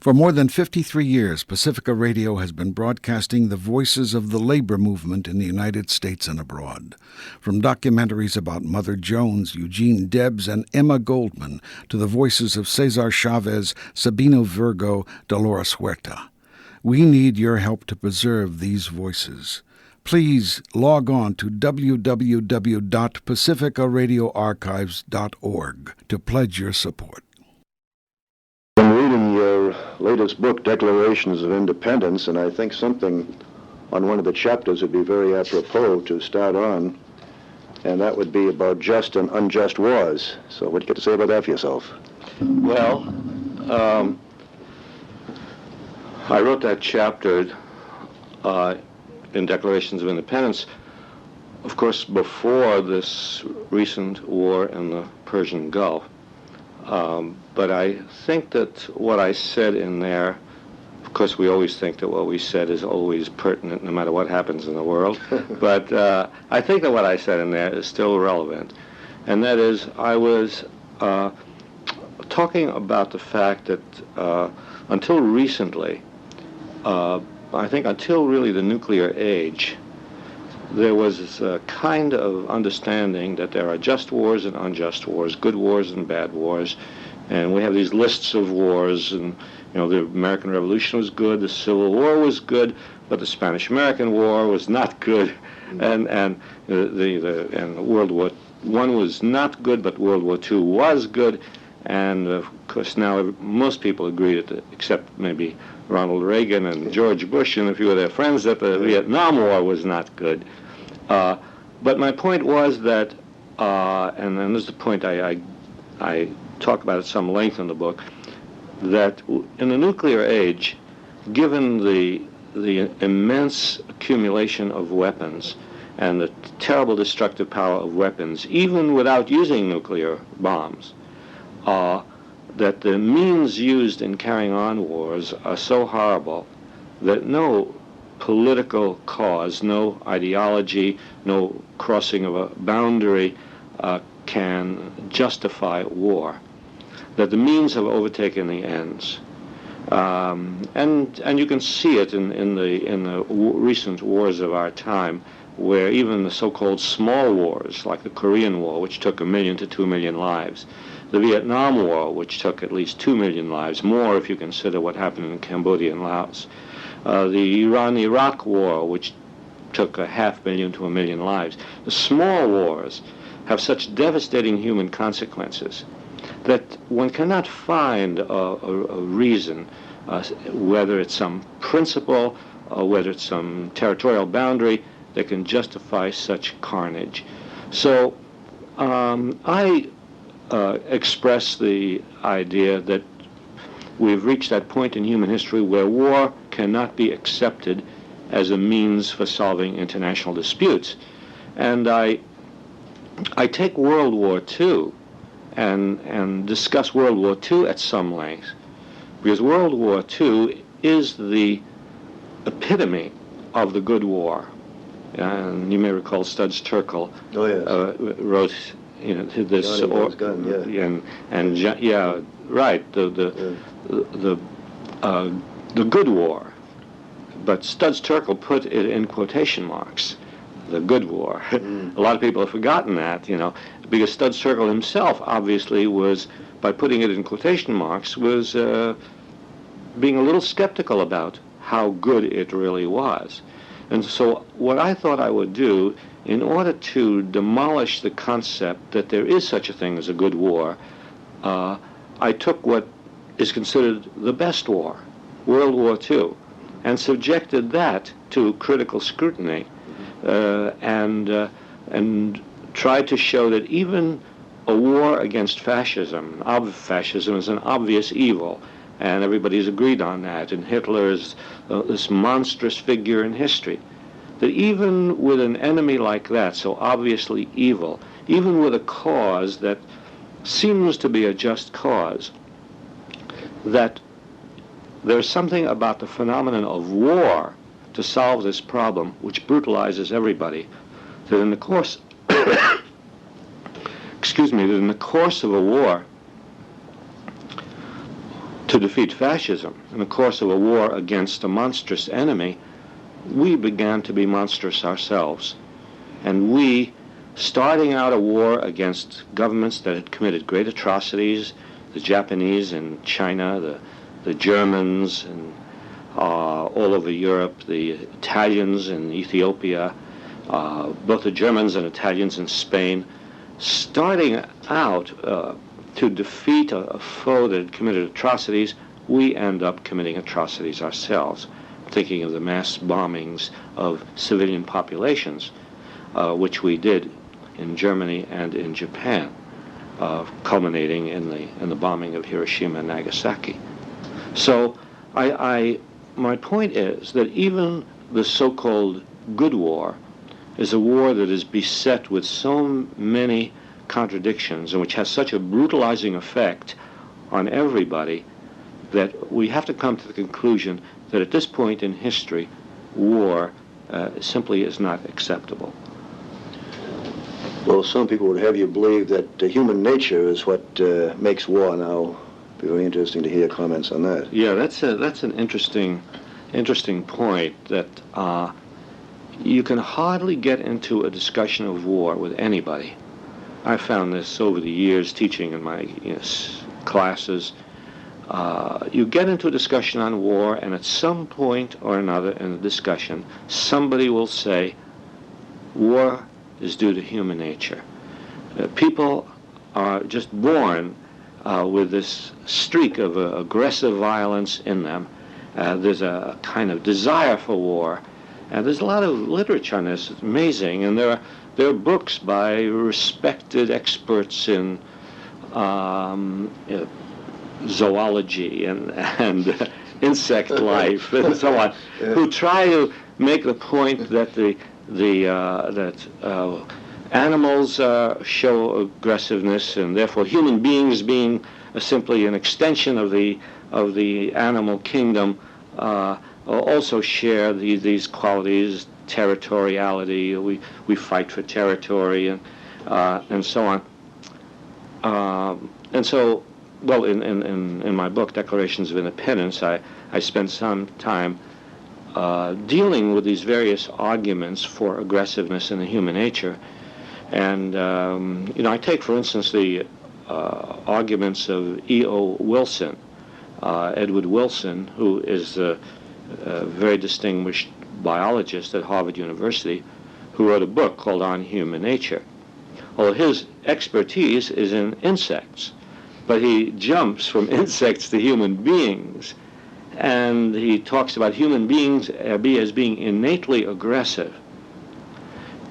For more than 53 years, Pacifica Radio has been broadcasting the voices of the labor movement in the United States and abroad. From documentaries about Mother Jones, Eugene Debs, and Emma Goldman, to the voices of Cesar Chavez, Sabino Virgo, Dolores Huerta. We need your help to preserve these voices. Please log on to www.pacificaradioarchives.org to pledge your support. I'm reading your latest book, Declarations of Independence, and I think something on one of the chapters would be very apropos to start on, and that would be about just and unjust wars. So what do you get to say about that for yourself? Well, I wrote that chapter in Declarations of Independence, of course, before this recent war in the Persian Gulf. But I think that what I said in there, of course, we always think that what we said is always pertinent no matter what happens in the world. But I think that what I said in there is still relevant. And that is, I was talking about the fact that until recently, I think until really the nuclear age, there was a kind of understanding that there are just wars and unjust wars, good wars and bad wars, and we have these lists of wars, and the American Revolution was good, the Civil War was good, but the Spanish-American War was not good, and World War I was not good, but World War II was good, and of course now most people agree that, except maybe Ronald Reagan and George Bush and a few of their friends, that the Vietnam War was not good. But my point was that, and this is the point I talk about at some length in the book, that in the nuclear age, given the immense accumulation of weapons and the terrible destructive power of weapons, even without using nuclear bombs, that the means used in carrying on wars are so horrible that no political cause, no ideology, no crossing of a boundary can justify war. That the means have overtaken the ends, and you can see it in the recent wars of our time, where even the so-called small wars, like the Korean War, which took 1 million to 2 million lives, the Vietnam War, which took at least 2 million lives, more if you consider what happened in Cambodia and Laos, the Iran-Iraq War, which took 500,000 to 1 million lives. The small wars have such devastating human consequences that one cannot find a reason, whether it's some principle or whether it's some territorial boundary, that can justify such carnage. So I express the idea that we've reached that point in human history where war cannot be accepted as a means for solving international disputes. And I take World War II and discuss World War II at some length, because World War II is the epitome of the good war. And you may recall Studs Terkel wrote this, the good war. But Studs Terkel put it in quotation marks, the good war. A lot of people have forgotten that, because Studs Terkel himself obviously was, by putting it in quotation marks, was being a little skeptical about how good it really was. And so what I thought I would do, in order to demolish the concept that there is such a thing as a good war, I took what is considered the best war, World War II, and subjected that to critical scrutiny, and tried to show that even a war against fascism, fascism is an obvious evil, and everybody's agreed on that, and Hitler is this monstrous figure in history, that even with an enemy like that, so obviously evil, even with a cause that seems to be a just cause, that there's something about the phenomenon of war to solve this problem which brutalizes everybody, that in the course that in the course of a war, to to defeat fascism in the course of a war against a monstrous enemy, we began to be monstrous ourselves. And we, starting out a war against governments that had committed great atrocities, the Japanese in China, the Germans and all over Europe, the Italians in Ethiopia, both the Germans and Italians in Spain, starting out to defeat a foe that had committed atrocities, we end up committing atrocities ourselves, thinking of the mass bombings of civilian populations, which we did in Germany and in Japan, culminating in the bombing of Hiroshima and Nagasaki. So my point is that even the so-called good war is a war that is beset with so many contradictions and which has such a brutalizing effect on everybody that we have to come to the conclusion that at this point in history, war simply is not acceptable. Well, some people would have you believe that human nature is what makes war now. It'd be very interesting to hear your comments on that. Yeah, that's an interesting point, that you can hardly get into a discussion of war with anybody. I found this over the years teaching in my classes. You get into a discussion on war, and at some point or another in the discussion, somebody will say, war is due to human nature. People are just born with this streak of aggressive violence in them. There's a kind of desire for war. And there's a lot of literature on this. It's amazing. And there are books by respected experts in zoology and insect life and so on, who try to make the point that animals show aggressiveness, and therefore human beings, being simply an extension of the animal kingdom, also share these qualities: territoriality. We fight for territory and so on. And so, well, in my book, Declarations of Independence, I spent some time dealing with these various arguments for aggressiveness in the human nature. And, I take, for instance, the arguments of E.O. Wilson, Edward Wilson, who is a very distinguished biologist at Harvard University, who wrote a book called On Human Nature. Well, his expertise is in insects, but he jumps from insects to human beings, and he talks about human beings as being innately aggressive.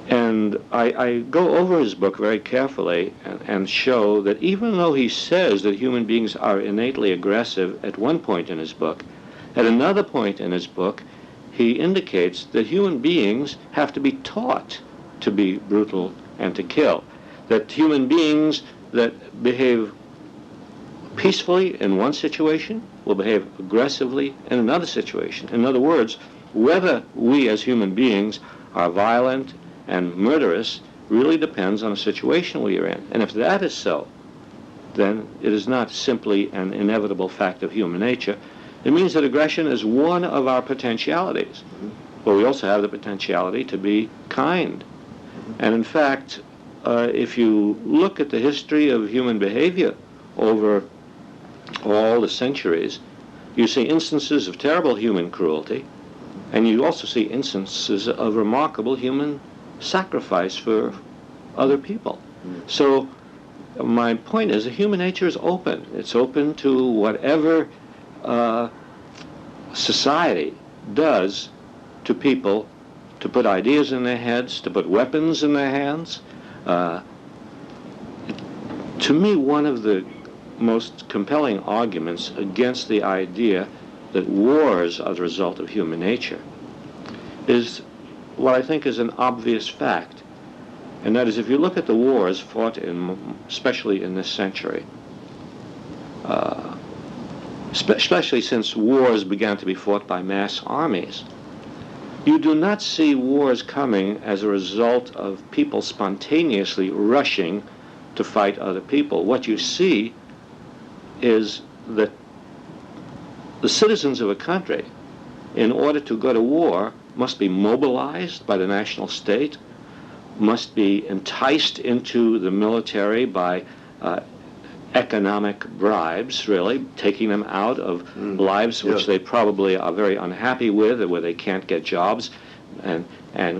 And I go over his book very carefully and show that even though he says that human beings are innately aggressive at one point in his book, at another point in his book, he indicates that human beings have to be taught to be brutal and to kill, that human beings that behave peacefully in one situation will behave aggressively in another situation. In other words, whether we as human beings are violent and murderous really depends on the situation we are in. And if that is so, then it is not simply an inevitable fact of human nature. It means that aggression is one of our potentialities. But we also have the potentiality to be kind. And in fact, if you look at the history of human behavior over all the centuries, you see instances of terrible human cruelty, and you also see instances of remarkable human sacrifice for other people. So my point is that human nature is open. It's open to whatever society does to people, to put ideas in their heads, to put weapons in their hands. To me, one of the most compelling arguments against the idea that wars are the result of human nature is what I think is an obvious fact. And that is, if you look at the wars fought especially in this century, especially since wars began to be fought by mass armies, you do not see wars coming as a result of people spontaneously rushing to fight other people. What you see is that the citizens of a country, in order to go to war, must be mobilized by the national state, must be enticed into the military by economic bribes, really, taking them out of lives which they probably are very unhappy with, or where they can't get jobs, and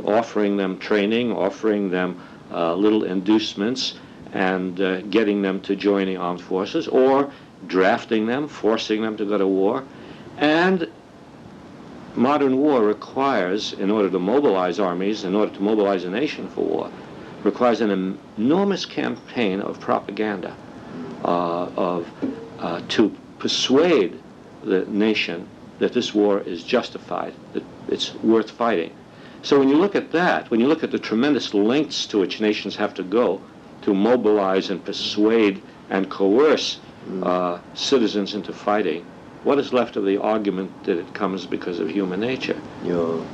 offering them training, offering them little inducements, and getting them to join the armed forces, or drafting them, forcing them to go to war. And modern war requires, in order to mobilize armies, in order to mobilize a nation for war, requires an enormous campaign of propaganda, to persuade the nation that this war is justified, that it's worth fighting. So when you look at that, when you look at the tremendous lengths to which nations have to go to mobilize and persuade and coerce citizens into fighting, what is left of the argument that it comes because of human nature? You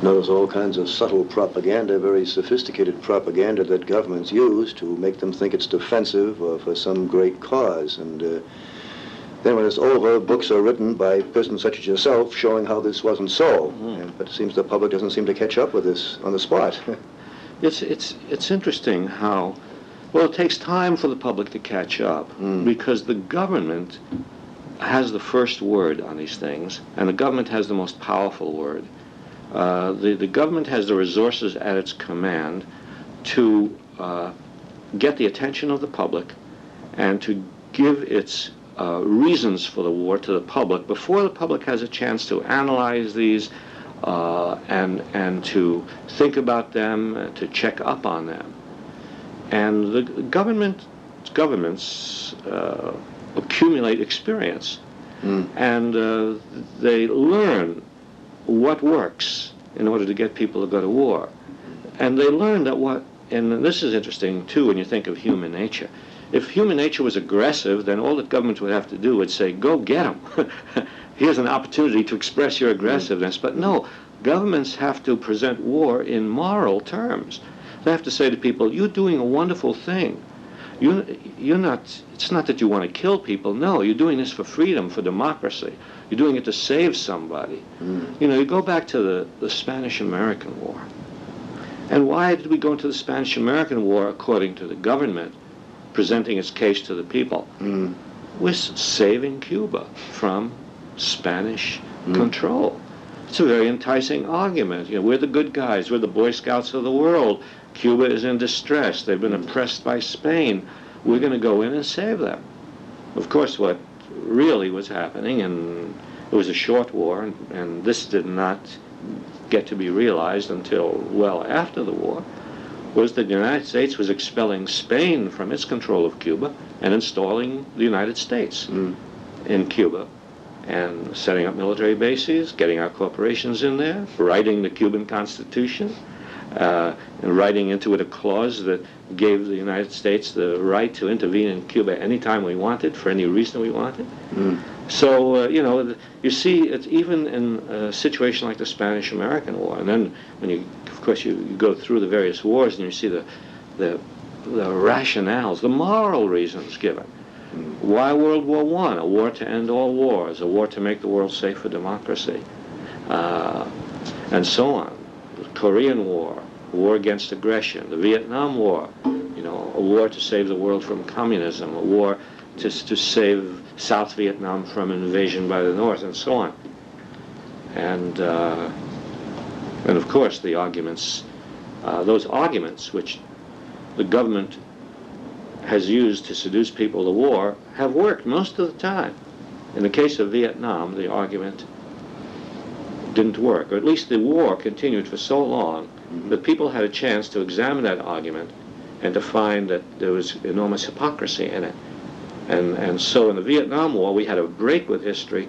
notice all kinds of subtle propaganda, very sophisticated propaganda that governments use to make them think it's defensive or for some great cause. And then when it's over, books are written by persons such as yourself showing how this wasn't so. But it seems the public doesn't seem to catch up with this on the spot. It's interesting how, well, it takes time for the public to catch up because the government has the first word on these things, and the government has the most powerful word. The government has the resources at its command to get the attention of the public and to give its reasons for the war to the public before the public has a chance to analyze these and to think about them, to check up on them. And the governments accumulate experience, and they learn what works in order to get people to go to war. And they learn that and this is interesting too when you think of human nature. If human nature was aggressive, then all that governments would have to do would say, go get them. Here's an opportunity to express your aggressiveness. But no, governments have to present war in moral terms. They have to say to people, you're doing a wonderful thing. You're not, it's not that you want to kill people. No, you're doing this for freedom, for democracy. You're doing it to save somebody. You know, you go back to the Spanish-American War. And why did we go into the Spanish-American War according to the government, presenting its case to the people? We're saving Cuba from Spanish control. It's a very enticing argument. You know, we're the good guys. We're the Boy Scouts of the world. Cuba is in distress. They've been oppressed by Spain. We're going to go in and save them. Of course, what really was happening, and it was a short war, and this did not get to be realized until well after the war, was that the United States was expelling Spain from its control of Cuba and installing the United States in Cuba, and setting up military bases, getting our corporations in there, writing the Cuban Constitution, and writing into it a clause that gave the United States the right to intervene in Cuba anytime we wanted, for any reason we wanted. So, you know, you see, it's even in a situation like the Spanish-American War, and then when you, of course, you go through the various wars and you see the rationales, the moral reasons given. Why World War I? A war to end all wars, a war to make the world safe for democracy, and so on. The Korean War, a war against aggression. The Vietnam War, you know, a war to save the world from communism, a war to save South Vietnam from invasion by the North, and so on. And of course, the arguments, those arguments which the government has used to seduce people to war have worked most of the time. In the case of Vietnam, the argument didn't work, or at least the war continued for so long that people had a chance to examine that argument and to find that there was enormous hypocrisy in it. And so in the Vietnam War, we had a break with history,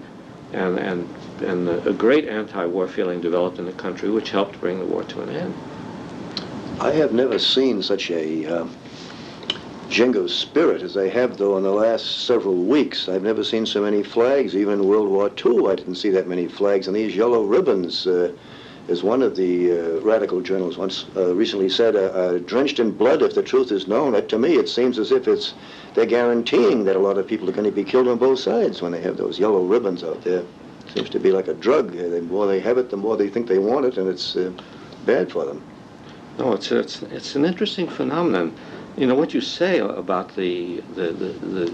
and a great anti-war feeling developed in the country, which helped bring the war to an end. I have never seen such a jingo spirit as I have, though, in the last several weeks. I've never seen so many flags. Even World War II, I didn't see that many flags. And these yellow ribbons, as one of the radical journals once recently said, drenched in blood if the truth is known. To me, it seems as if they're guaranteeing that a lot of people are going to be killed on both sides when they have those yellow ribbons out there. Seems to be like a drug. The more they have it, the more they think they want it, and it's bad for them. No, it's an interesting phenomenon. You know, what you say about the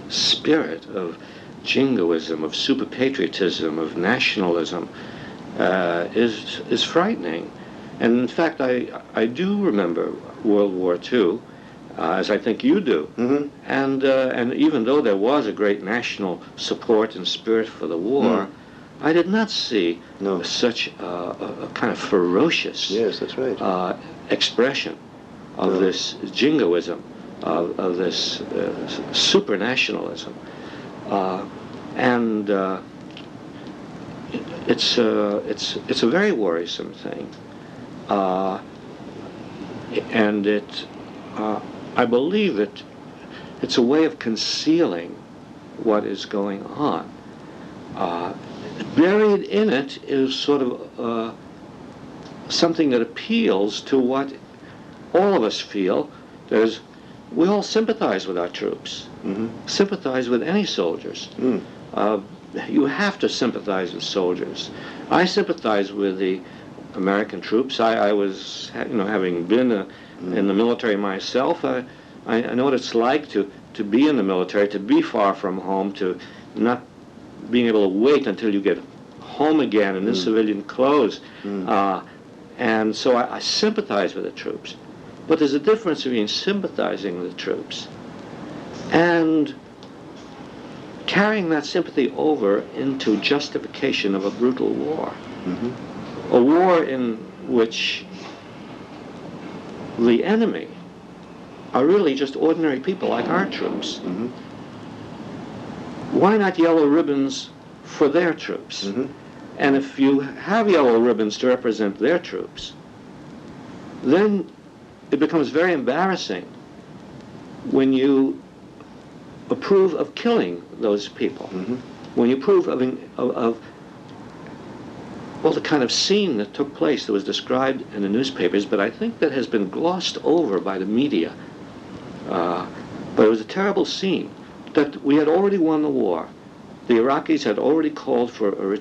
spirit of jingoism, of super patriotism, of nationalism is frightening. And in fact, I do remember World War II, as I think you do. Mm-hmm. And even though there was a great national support and spirit for the war, I did not see such a kind of ferocious yes, that's right. Expression of this jingoism, of this super nationalism. And it's a very worrisome thing, and I believe it's a way of concealing what is going on. Buried in it is sort of something that appeals to what all of us feel. That is, we all sympathize with our troops, sympathize with any soldiers. You have to sympathize with soldiers. I sympathize with the American troops. I was, having been in the military myself, I know what it's like to be in the military, to be far from home, to not being able to wait until you get home again in civilian clothes. And so I sympathize with the troops. But there's a difference between sympathizing with the troops and carrying that sympathy over into justification of a brutal war. A war in which the enemy are really just ordinary people like our troops. Why not yellow ribbons for their troops? And if you have yellow ribbons to represent their troops, then it becomes very embarrassing when you approve of killing those people, when you approve of the kind of scene that took place that was described in the newspapers, but I think that has been glossed over by the media. But it was a terrible scene, that we had already won the war. The Iraqis had already called for a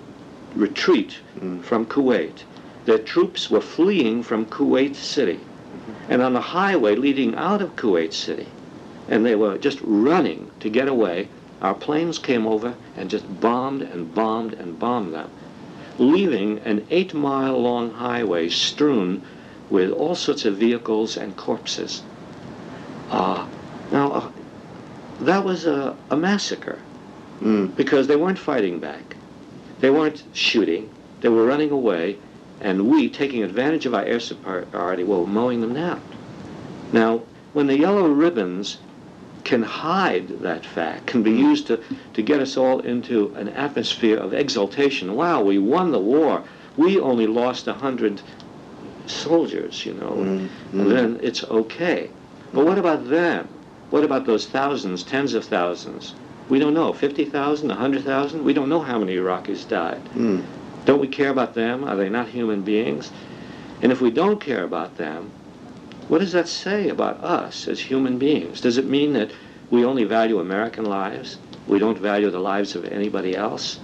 retreat from Kuwait. Their troops were fleeing from Kuwait City. And on the highway leading out of Kuwait City, and they were just running to get away, our planes came over and just bombed and bombed and bombed them, leaving an 8-mile-long highway strewn with all sorts of vehicles and corpses. Now, that was a massacre, because they weren't fighting back. They weren't shooting. They were running away, and we, taking advantage of our air superiority, were mowing them down. Now, when the yellow ribbons can hide that fact, can be used to get us all into an atmosphere of exultation. Wow, we won the war. We only lost 100 soldiers, and then it's okay. But what about them? What about those thousands, tens of thousands? We don't know, 50,000, 100,000? We don't know how many Iraqis died. Don't we care about them? Are they not human beings? And if we don't care about them, what does that say about us as human beings? Does it mean that we only value American lives? We don't value the lives of anybody else?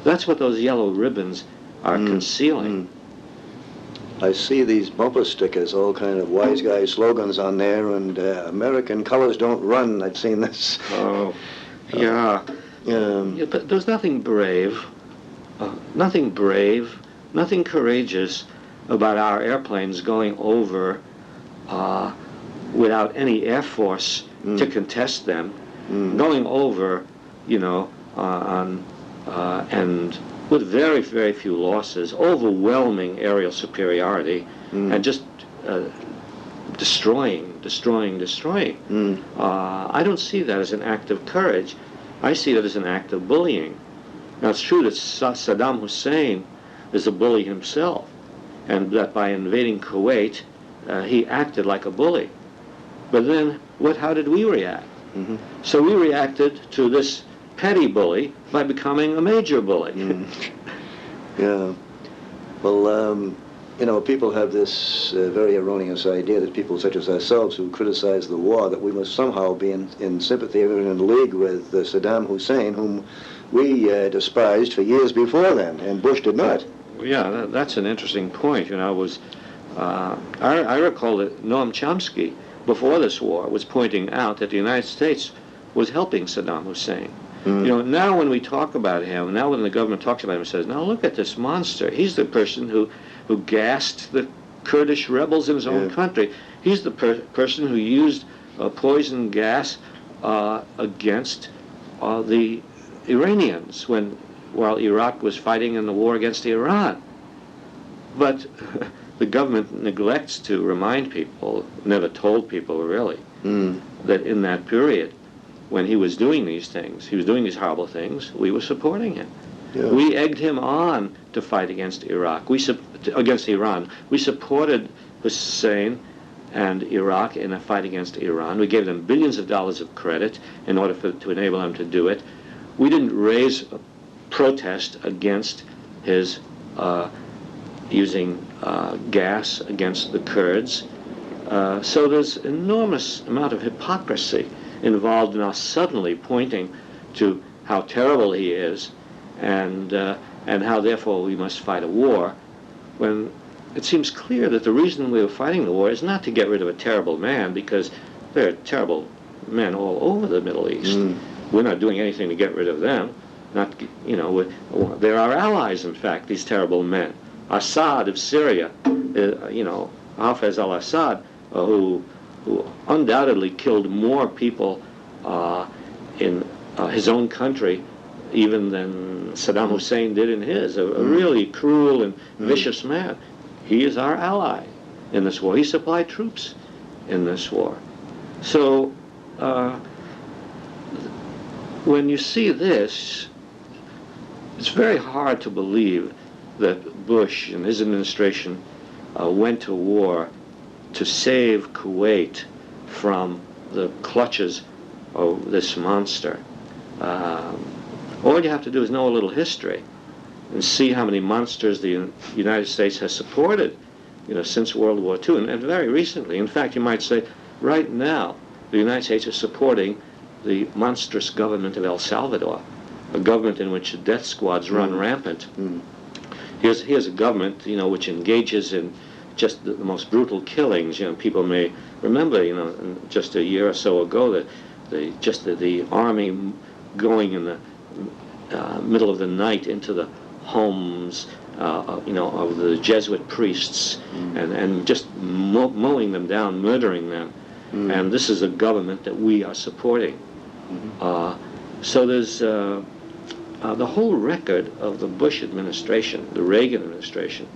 That's what those yellow ribbons are concealing. I see these bumper stickers, all kind of wise guy slogans on there, and American colors don't run. I've seen this. Oh, yeah. But there's nothing brave, nothing courageous about our airplanes going over without any air force to contest them, going over, and with very, very few losses, overwhelming aerial superiority, and just destroying. I don't see that as an act of courage. I see it as an act of bullying. Now, it's true that Saddam Hussein is a bully himself, and that by invading Kuwait, he acted like a bully. But then, how did we react? So we reacted to this petty bully by becoming a major bully. Yeah. Well, people have this very erroneous idea that people such as ourselves who criticize the war, that we must somehow be in sympathy or in league with Saddam Hussein, whom we despised for years before then, and Bush did not. Yeah, that's an interesting point. I recall that Noam Chomsky, before this war, was pointing out that the United States was helping Saddam Hussein. Now when we talk about him, now when the government talks about him, it says, now look at this monster. He's the person who gassed the Kurdish rebels in his own country. He's the person who used poison gas against the Iranians while Iraq was fighting in the war against Iran. But the government neglects to remind people, never told people really, that in that period, when he was doing these things, he was doing these horrible things, we were supporting him. Yeah. We egged him on to fight against Iraq, against Iran. We supported Hussein and Iraq in a fight against Iran. We gave them billions of dollars of credit in order to enable them to do it. We didn't raise a protest against his using gas against the Kurds. So there's enormous amount of hypocrisy involved in us suddenly pointing to how terrible he is and how therefore we must fight a war, when it seems clear that the reason we were fighting the war is not to get rid of a terrible man, because there are terrible men all over the Middle East. We're not doing anything to get rid of them. They're our allies, in fact, these terrible men. Assad of Syria, Hafez al-Assad, who undoubtedly killed more people in his own country even than Saddam Hussein did in his, a really cruel and vicious man. He is our ally in this war. He supplied troops in this war. So when you see this, it's very hard to believe that Bush and his administration went to war to save Kuwait from the clutches of this monster. All you have to do is know a little history and see how many monsters the United States has supported, since World War II, and very recently. In fact, you might say, right now, the United States is supporting the monstrous government of El Salvador, a government in which death squads run rampant. Here's a government, which engages in just the most brutal killings. People may remember, just a year or so ago, that the army going in the middle of the night into the homes, of the Jesuit priests, and just mowing them down, murdering them. And this is a government that we are supporting. So there's the whole record of the Bush administration, the Reagan administration,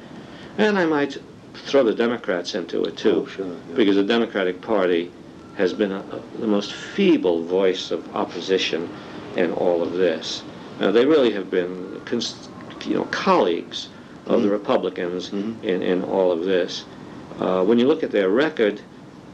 and I might throw the Democrats into it too, because the Democratic Party has been the most feeble voice of opposition in all of this. They really have been, colleagues of the Republicans in all of this. When you look at their record,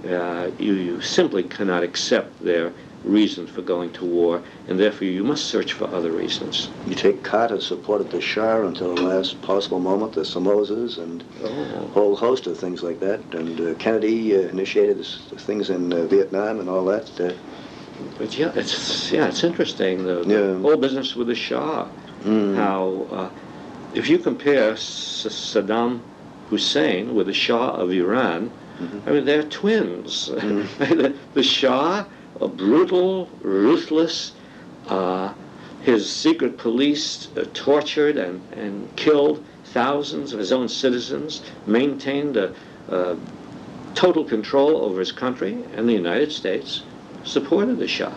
you simply cannot accept their reason for going to war, and therefore you must search for other reasons. You take Carter supported the Shah until the last possible moment, the Somozas, and a whole host of things like that. And Kennedy initiated things in Vietnam and all that. But it's interesting, the whole business with the Shah. How, if you compare Saddam Hussein with the Shah of Iran, I mean, they're twins. The Shah, a brutal, ruthless, his secret police tortured and killed thousands of his own citizens, maintained a total control over his country, and the United States supported the Shah.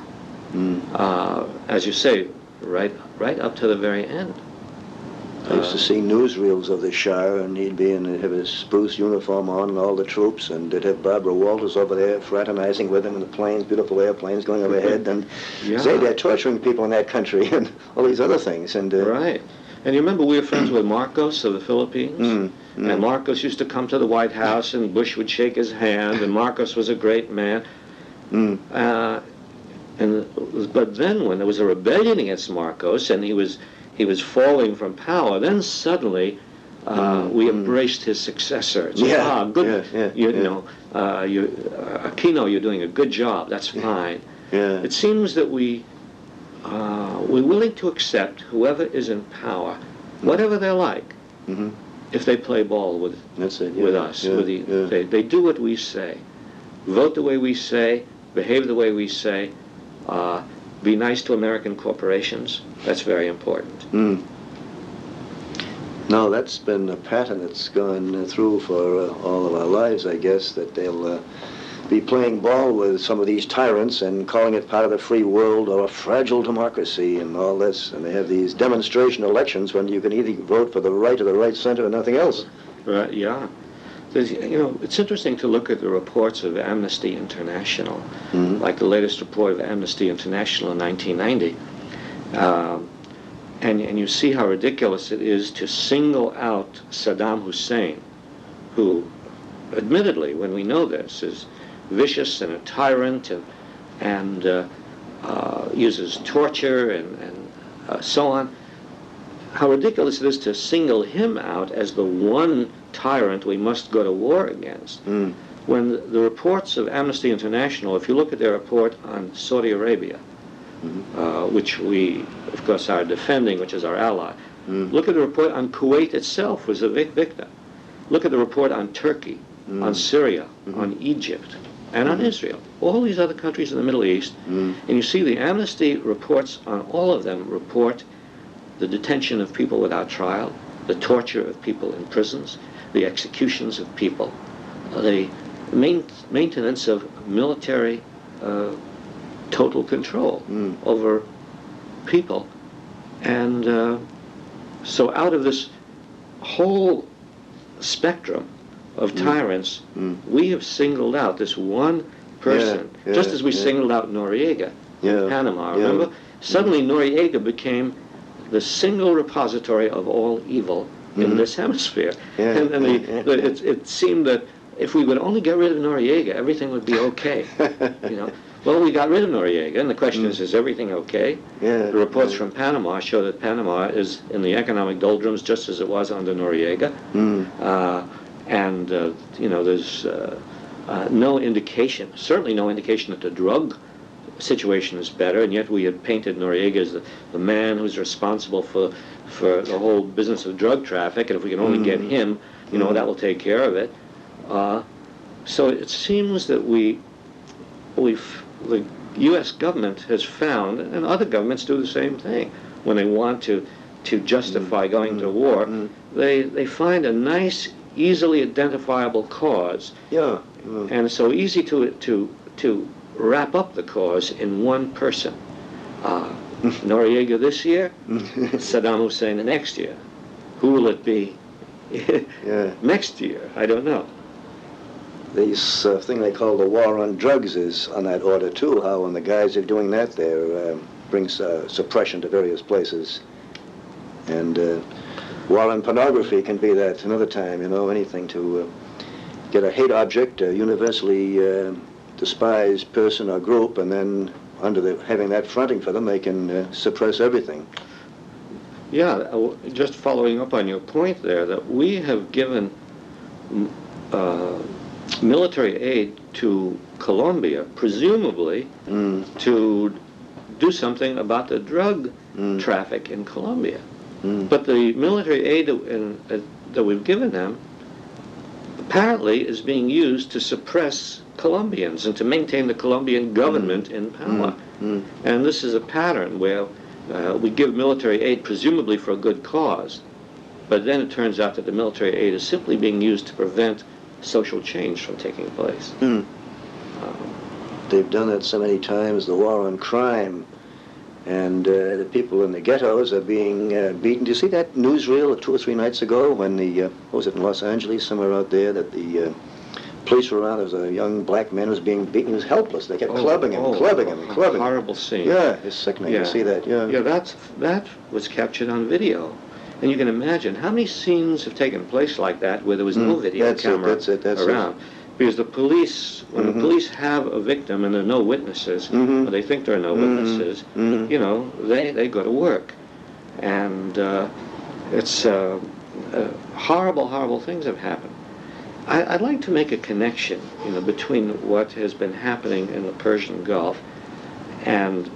As you say, right up to the very end. I used to see newsreels of the Shah, and he'd have his spruce uniform on and all the troops, and they'd have Barbara Walters over there fraternizing with him in the planes, beautiful airplanes going overhead, and say they're torturing people in that country and all these other things. And right. And you remember we were friends with Marcos of the Philippines? And Marcos used to come to the White House, and Bush would shake his hand, and Marcos was a great man. But then when there was a rebellion against Marcos, and he was falling from power, then suddenly We embraced his successor. It's good. Aquino, you're doing a good job. That's fine. Yeah. It seems that we're willing to accept whoever is in power, whatever they're like, if they play ball with us. They do what we say, vote the way we say, behave the way we say, be nice to American corporations. That's very important. No, that's been a pattern that's gone through for all of our lives, I guess, that they'll be playing ball with some of these tyrants and calling it part of the free world or a fragile democracy and all this. And they have these demonstration elections when you can either vote for the right or the right center or nothing else. Right, yeah. It's interesting to look at the reports of Amnesty International, like the latest report of Amnesty International in 1990. And you see how ridiculous it is to single out Saddam Hussein, who, admittedly, when we know this, is vicious and a tyrant and uses torture and so on. How ridiculous it is to single him out as the one tyrant we must go to war against. When the reports of Amnesty International, if you look at their report on Saudi Arabia, which we, of course, are defending, which is our ally. Look at the report on Kuwait itself, was a victim. Look at the report on Turkey, on Syria, on Egypt, and on Israel. All these other countries in the Middle East. And you see the Amnesty reports on all of them report the detention of people without trial, the torture of people in prisons, the executions of people, the maintenance of military total control over people. And so out of this whole spectrum of tyrants, we have singled out this one person, just as we singled out Noriega in Panama, remember? Suddenly Noriega became the single repository of all evil in this hemisphere. It seemed that if we would only get rid of Noriega, everything would be okay. Well, we got rid of Noriega, and the question is everything okay? The reports from Panama show that Panama is in the economic doldrums just as it was under Noriega. There's no indication, certainly no indication that the drug situation is better, and yet we had painted Noriega as the man who's responsible for the whole business of drug traffic, and if we can only get him, that will take care of it. So it seems that the U.S. government has found, and other governments do the same thing, when they want to justify going to war, they find a nice, easily identifiable cause. And it's so easy to wrap up the cause in one person. Noriega this year, Saddam Hussein the next year. Who will it be next year? I don't know. This thing they call the war on drugs is on that order too, how when the guys are doing that there brings suppression to various places. And war on pornography can be that another time, anything to get a hate object, a universally despised person or group, and then under having that fronting for them, they can suppress everything. Yeah, just following up on your point there, that we have given military aid to Colombia, presumably to do something about the drug traffic in Colombia. But the military aid that we've given them apparently is being used to suppress Colombians and to maintain the Colombian government in power. And this is a pattern where we give military aid presumably for a good cause, but then it turns out that the military aid is simply being used to prevent social change from taking place. They've done that so many times, the war on crime, and the people in the ghettos are being beaten. Do you see that newsreel 2 or 3 nights ago when what was it, in Los Angeles, somewhere out there, that the police were around? There was a young black man who was being beaten. He was helpless. They kept clubbing him. Horrible scene. Yeah, it's sickening to see that. Yeah, that was captured on video. And you can imagine how many scenes have taken place like that where there was no video camera around. Because the police, when the police have a victim and there are no witnesses, or they think there are no witnesses, they go to work. And it's horrible, horrible things have happened. I'd like to make a connection, between what has been happening in the Persian Gulf and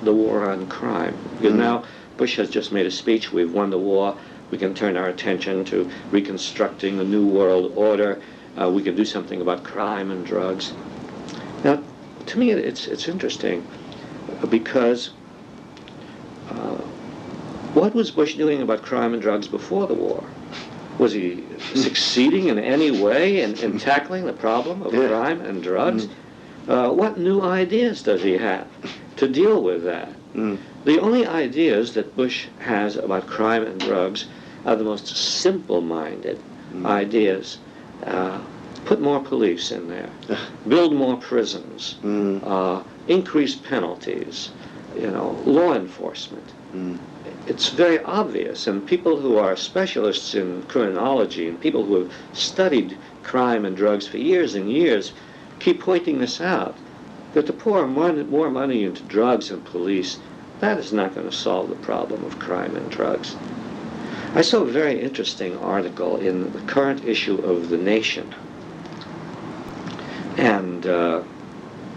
the war on crime. Because now Bush has just made a speech, we've won the war, we can turn our attention to reconstructing a new world order, we can do something about crime and drugs. Now, to me, it's interesting because what was Bush doing about crime and drugs before the war? Was he succeeding in any way in tackling the problem of crime and drugs? What new ideas does he have to deal with that? The only ideas that Bush has about crime and drugs are the most simple-minded ideas. Put more police in there, build more prisons, increase penalties, law enforcement. It's very obvious, and people who are specialists in criminology and people who have studied crime and drugs for years and years keep pointing this out, that to pour more money into drugs and police, that is not going to solve the problem of crime and drugs. I saw a very interesting article in the current issue of The Nation, and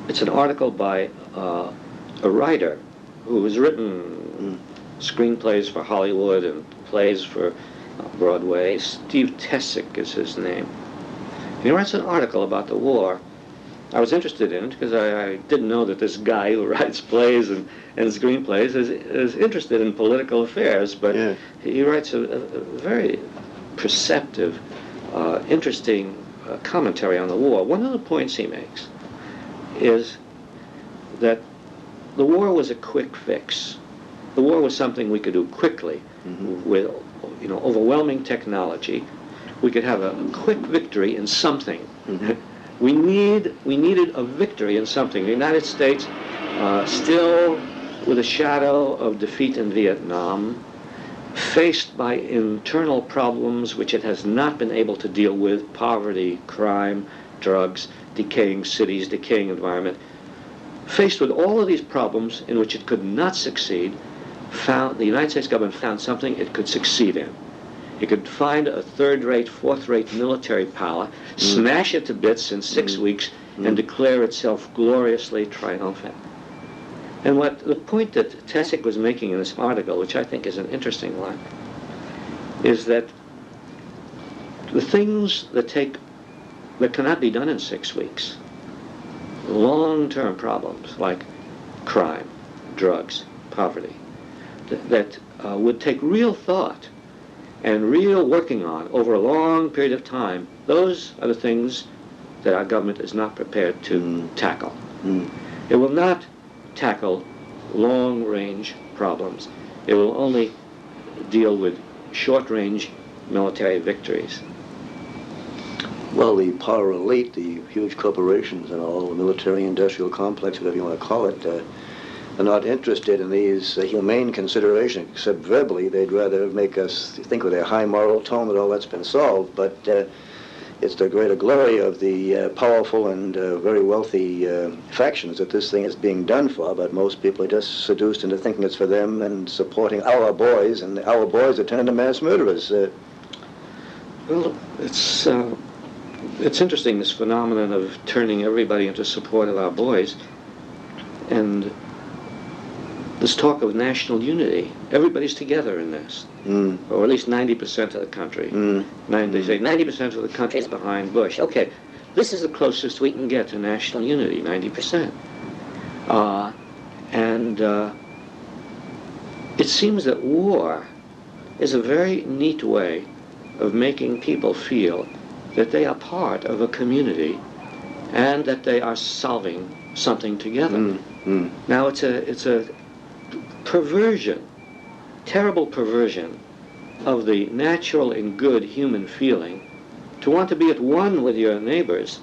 it's an article by a writer who has written screenplays for Hollywood and plays for Broadway. Steve Tessick is his name. He writes an article about the war. I was interested in it because I didn't know that this guy who writes plays and screenplays is interested in political affairs, but he writes a very perceptive, interesting commentary on the war. One of the points he makes is that the war was a quick fix. The war was something we could do quickly with overwhelming technology. We could have a quick victory in something. We needed a victory in something. The United States, still with a shadow of defeat in Vietnam, faced by internal problems which it has not been able to deal with, poverty, crime, drugs, decaying cities, decaying environment, faced with all of these problems in which it could not succeed, the United States government found something it could succeed in. It could find a third-rate, fourth-rate military power, smash it to bits in 6 weeks, and declare itself gloriously triumphant. And the point that Tessick was making in this article, which I think is an interesting one, is that the things that cannot be done in 6 weeks, long-term problems like crime, drugs, poverty, that would take real thought and real working on over a long period of time, those are the things that our government is not prepared to tackle. It will not tackle long-range problems. It will only deal with short-range military victories. Well, the power elite, the huge corporations and all, the military-industrial complex, whatever you want to call it, are not interested in these humane considerations, except verbally. They'd rather make us think with a high moral tone that all that's been solved, but it's the greater glory of the powerful and very wealthy factions that this thing is being done for, but most people are just seduced into thinking it's for them and supporting our boys, and our boys are turned into mass murderers. Well, it's interesting, this phenomenon of turning everybody into support of our boys, and this talk of national unity. Everybody's together in this, or at least 90% of the country. They say 90% of the country is behind Bush. Okay, this is the closest we can get to national unity, 90%. And it seems that war is a very neat way of making people feel that they are part of a community and that they are solving something together. Now it's a perversion, terrible perversion of the natural and good human feeling to want to be at one with your neighbors.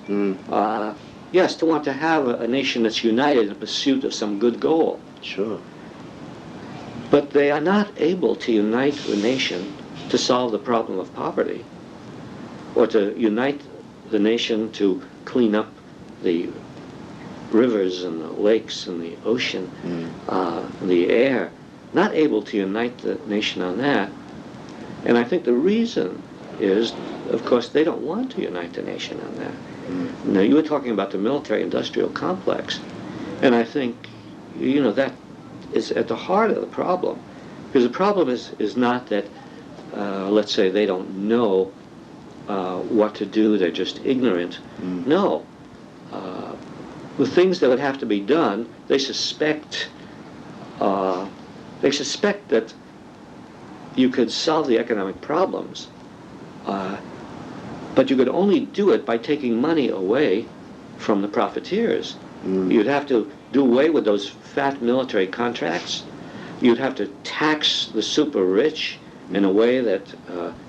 Yes, to want to have a nation that's united in pursuit of some good goal. Sure. But they are not able to unite the nation to solve the problem of poverty, or to unite the nation to clean up the rivers and the lakes and the ocean, the air, not able to unite the nation on that. And I think the reason is, of course, they don't want to unite the nation on that. Now, you were talking about the military-industrial complex, and I think, that is at the heart of the problem. Because the problem is not that, let's say, they don't know what to do, they're just ignorant. No. The things that would have to be done, they suspect that you could solve the economic problems, but you could only do it by taking money away from the profiteers. You'd have to do away with those fat military contracts. You'd have to tax the super rich in a way that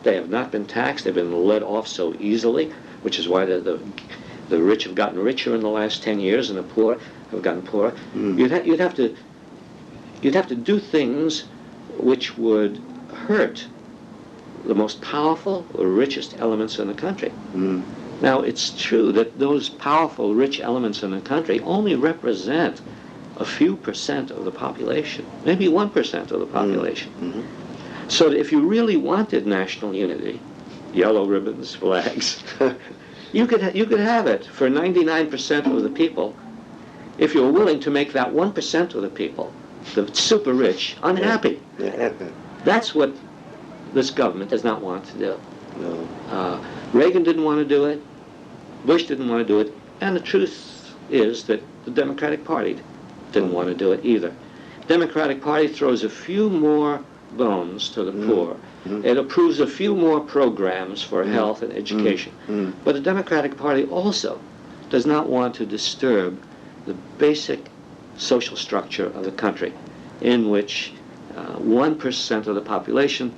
they have not been taxed. They've been let off so easily, which is why the rich have gotten richer in the last 10 years and the poor have gotten poorer. You'd have to do things which would hurt the most powerful, the richest elements in the country. Now, it's true that those powerful, rich elements in the country only represent a few percent of the population, maybe 1% of the population. So if you really wanted national unity, yellow ribbons, flags, you could have it for 99% of the people if you were willing to make that 1% of the people, the super rich, unhappy. That's what this government does not want to do. Reagan didn't want to do it, Bush didn't want to do it, and the truth is that the Democratic Party didn't want to do it either. The Democratic Party throws a few more bones to the poor. It approves a few more programs for health and education. But the Democratic Party also does not want to disturb the basic social structure of the country, in which 1% of the population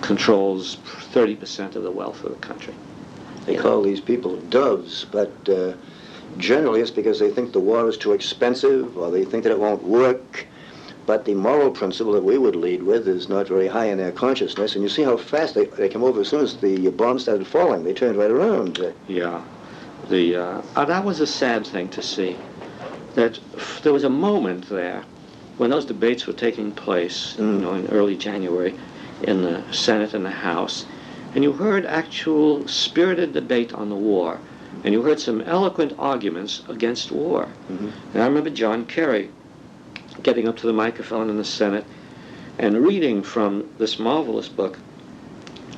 controls 30% of the wealth of the country. They call these people doves, but generally it's because they think the war is too expensive, or they think that it won't work. But the moral principle that we would lead with is not very high in their consciousness. And you see how fast they came over as soon as the bombs started falling. They turned right around. That was a sad thing to see. That there was a moment there when those debates were taking place, in early January, in the Senate and the House, and you heard actual spirited debate on the war, and you heard some eloquent arguments against war. And I remember John Kerry getting up to the microphone in the Senate and reading from this marvelous book,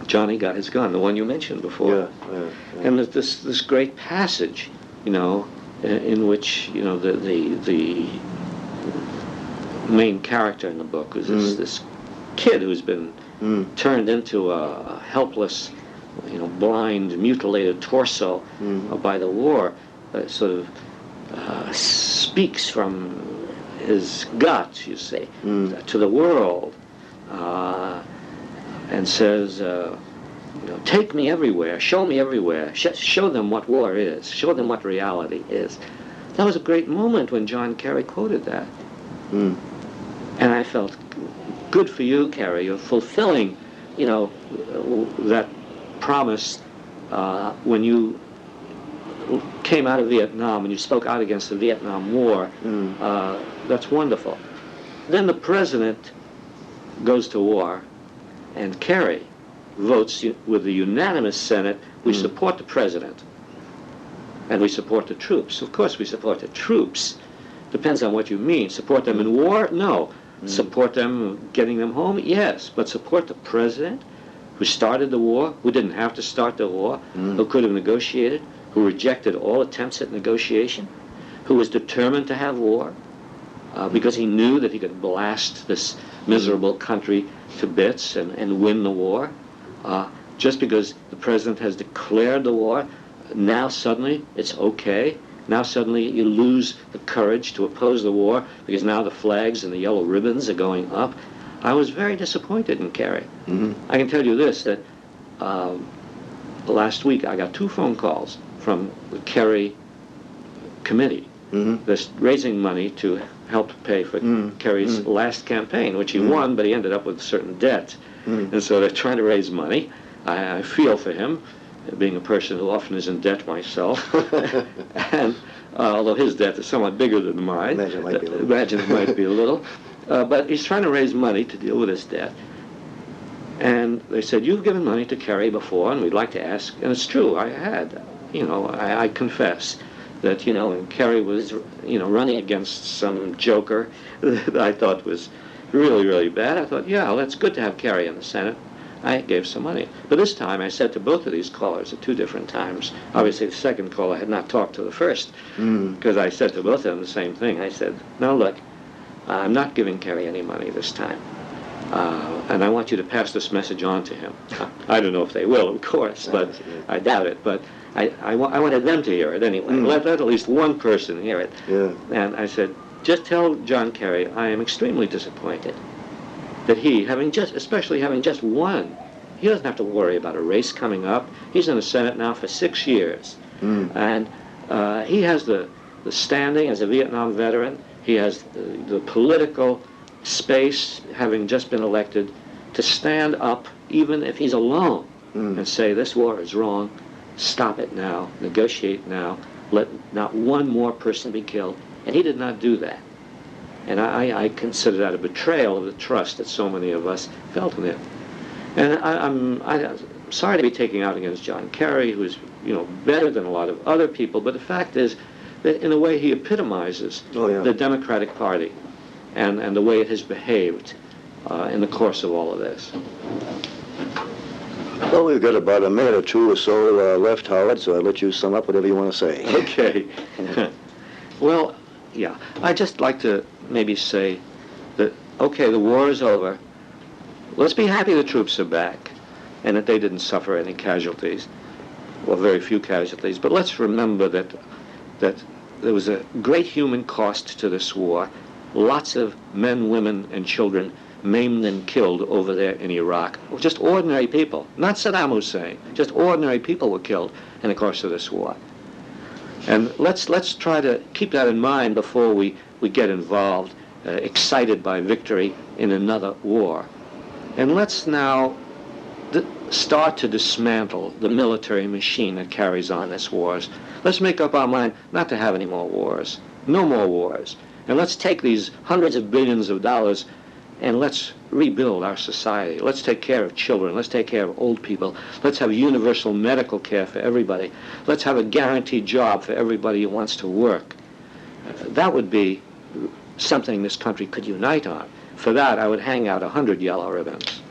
Johnny Got His Gun, the one you mentioned before. And this great passage, in which the main character in the book was this kid who's been turned into a helpless, blind, mutilated torso by the war, sort of speaks from his gut, you see, to the world, and says, take me everywhere, show me everywhere, show them what war is, show them what reality is. That was a great moment when John Kerry quoted that. And I felt, good for you, Kerry, you're fulfilling, that promise when you came out of Vietnam and you spoke out against the Vietnam War. That's wonderful. Then the president goes to war, and Kerry votes with the unanimous Senate, we support the president, and we support the troops. Of course we support the troops. Depends on what you mean. Support them in war? No. Support them getting them home? Yes. But support the president who started the war, who didn't have to start the war, who could have negotiated, who rejected all attempts at negotiation, who was determined to have war because he knew that he could blast this miserable country to bits and win the war. Just because the president has declared the war, now suddenly it's okay. Now suddenly you lose the courage to oppose the war because now the flags and the yellow ribbons are going up. I was very disappointed in Kerry. I can tell you this, that last week I got 2 phone calls from the Kerry committee that's raising money to help pay for Kerry's last campaign, which he won, but he ended up with certain debt. And so they're trying to raise money. I feel for him, being a person who often is in debt myself. And although his debt is somewhat bigger than mine, imagine it might be a little. But he's trying to raise money to deal with his debt. And they said, you've given money to Kerry before, and we'd like to ask, and it's true, I had. I confess that, when Kerry was, running against some joker that I thought was really, really bad, I thought, yeah, well, that's good to have Kerry in the Senate. I gave some money. But this time I said to both of these callers at two different times, obviously the second caller had not talked to the first, because I said to both of them the same thing. I said, no, look, I'm not giving Kerry any money this time. And I want you to pass this message on to him. I don't know if they will, of course, but I doubt it. But I wanted them to hear it anyway. Let at least one person hear it. Yeah. And I said, just tell John Kerry I am extremely disappointed that he, especially having just won, he doesn't have to worry about a race coming up. He's in the Senate now for 6 years. And he has the standing as a Vietnam veteran. He has the political space, having just been elected, to stand up, even if he's alone, and say, this war is wrong, stop it now, negotiate now, let not one more person be killed. And he did not do that. And I consider that a betrayal of the trust that so many of us felt in him. And I'm sorry to be taking out against John Kerry, who's better than a lot of other people, but the fact is that in a way he epitomizes the Democratic Party and the way it has behaved in the course of all of this. Well, we've got about a minute or two or so left, Howard, so I'll let you sum up whatever you want to say. Okay. Well, yeah, I'd just like to maybe say that, okay, the war is over. Let's be happy the troops are back and that they didn't suffer any casualties, well, very few casualties. But let's remember that there was a great human cost to this war. Lots of men, women, and children maimed and killed over there in Iraq. Just ordinary people, not Saddam Hussein. Just ordinary people were killed in the course of this war. And let's try to keep that in mind before we get involved, excited by victory in another war. And let's now start to dismantle the military machine that carries on this wars. Let's make up our mind not to have any more wars. No more wars. And let's take these hundreds of billions of dollars and let's rebuild our society. Let's take care of children. Let's take care of old people. Let's have universal medical care for everybody. Let's have a guaranteed job for everybody who wants to work. That would be something this country could unite on. For that, I would hang out 100 yellow ribbons.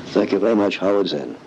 Thank you very much, Howard Zinn.